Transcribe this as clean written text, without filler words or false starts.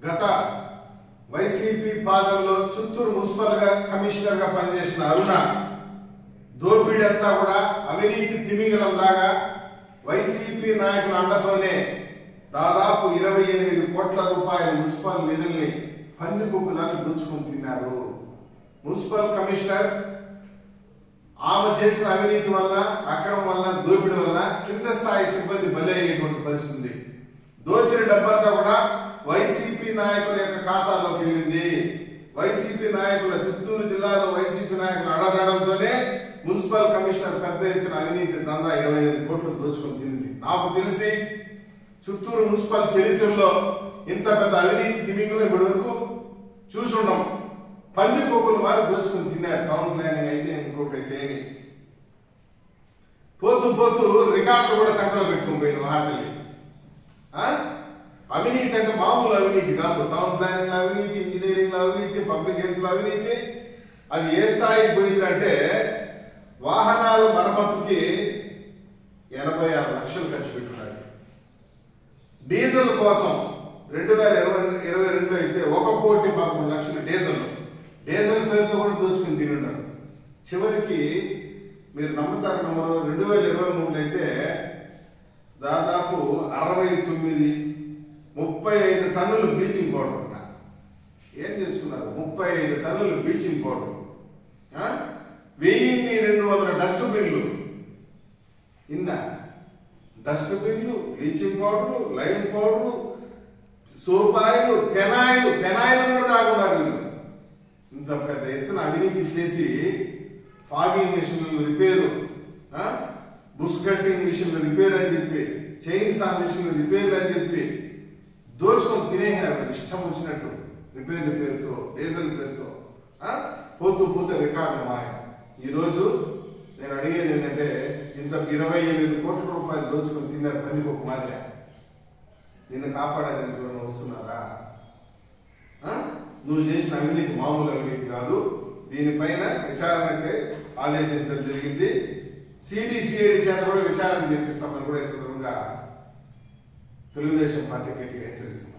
గత వైసీపీ పాలనలో Chittoor municipal commissioner గా పనిచేసిన అరుణ దోపిడీ అంతా కూడా అవినీతి తిమింగలం లాగా వైసీపీ నాయకుల అండతోనే దాదాపు 28 కోట్ల రూపాయల మున్సిపల్ నిధుల్ని పందికొక్కులాగా దోచుకొని తిన్నారు. మున్సిపల్ కమిషనర్ ఆమె చేసిన అవినీతి వల్ల, అక్రమం వల్ల, దోపిడీ వల్ల కింద స్థాయి సిబ్బంది బలయ్యేటువంటి పరిస్థితి. దోచిన డబ్బంతా కూడా వైసీపీ నాయకుల యొక్క ఖాతాలోకి వెళ్ళింది. వైసీపీ నాయకుల, చిత్తూరు జిల్లాలో వైసీపీ నాయకుల అడగడంతోనే మున్సిపల్ కమిషనర్ పెద్ద ఎత్తున అవినీతి దందా 28 కోట్లు దోచుకొని తింది. నాకు తెలిసి చిత్తూరు మున్సిపల్ చరిత్రలో ఇంత పెద్ద అవినీతి తిమింగలం ఇప్పటి వరకు చూసి ఉన్నాం. పందికొక్కులు వారు దోచుకొని తిన్నారు. టౌన్ ప్లానింగ్ అయితే ఇంకోటి అయితే పోతూ పోతూ రికార్డులు కూడా సంఖ్యలో పెట్టుకుని పోయింది మహాతల్లి. అవినీతి అంటే మామూలు అవినీతి కాదు. టౌన్ ప్లానింగ్ అవినీతి, ఇంజనీరింగ్ అవినీతి, పబ్లిక్ హెల్త్ అవినీతి. అది ఏ స్థాయికి పోయిందంటే వాహనాల మరమ్మతుకి 86 లక్షలు ఖర్చు పెట్టున్నారు. డీజిల్ కోసం 2022 అయితే 1,11,00,000 డీజిల్ పేరుతో కూడా దోచుకుని తినున్నారు. చివరికి మీరు నమ్ముతారు నమ్మరు, 2023 అయితే దాదాపు 35 టన్నులు బ్లీచింగ్ పౌడర్ అంట. ఏం చేసుకున్నారు? 35 టన్నులు బ్లీచింగ్ పౌడర్, 1200 డస్ట్బిన్లు, డస్ట్బిన్లు, bleaching powder, lime powder, soap oil, phenyl కూడా తాగున్నారు వీళ్ళు. ఇంత పెద్ద ఎత్తున అవినీతి చేసి ఫాగింగ్ మిషన్లు రిపేరు, బుష్ కటింగ్ మిషన్లు రిపేర్ అని చెప్పి, చైన్ సా మిషన్లు రిపేర్లు అని చెప్పి దోచుకొని తినేసారు ఇష్టం వచ్చినట్టు. రిపేర్ల పేరుతో, డీజిల్ పేరుతో పోతూ పోతే రికార్డులు మాయం. ఈరోజు నేను అడిగేది ఏంటంటే, ఇంత 28 కోట్ల రూపాయలు దోచుకొని తిన్నారు పందికొక్కు మాదిరి. నిన్ను కాపాడేదానికి ఎవరైనా వస్తున్నారా? నువ్వు చేసిన అవినీతి మామూలు అవినీతి కాదు. దీనిపైన విచారణకి ఆదేశించడం జరిగింది. సిబిసిఐడి చేత కూడా విచారణ చేపిస్తామని కూడా ఈ సందర్భంగా తెలుగుదేశం పార్టీ గట్టిగా హెచ్చరిస్తుంది.